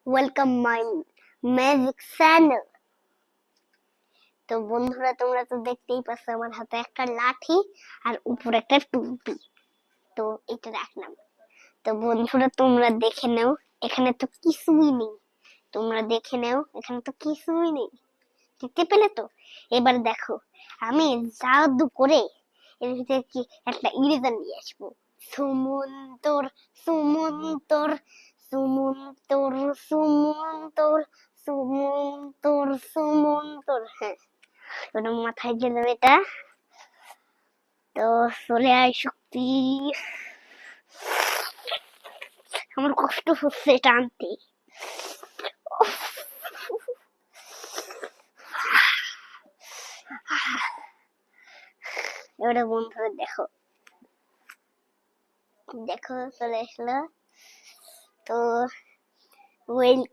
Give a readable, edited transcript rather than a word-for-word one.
Welcome my magic channel. তো বন্ধুরা, তোমরা তো দেখতেই পাচ্ছ আমার হাতে একটা লাঠি আর উপরে একটা টুপি। তো এটা রাখলাম। তো বন্ধুরা, তোমরা দেখে নাও, এখানে তো কিছুই নেই। তোমরা দেখে নাও, এখানে তো কিছুই নেই। দেখতে পেলে তো? এবার দেখো, আমি জাদু করে এর ভিতরে কি একটা ইরেজার নিয়ে আসবো। সুমন্তর, সুমন্তর, সুমন্তর, সুমন্তর, সুমন্তর, সুমন্তর। হ্যাঁ, ওটা মাথায় গেলাম এটা। তো চলে আয় শক্তি। আমার কষ্ট হচ্ছে এটা আনতে। এবারে বন্ধুরা দেখো, দেখো চলে আসলো। তো ওয়েলকাম।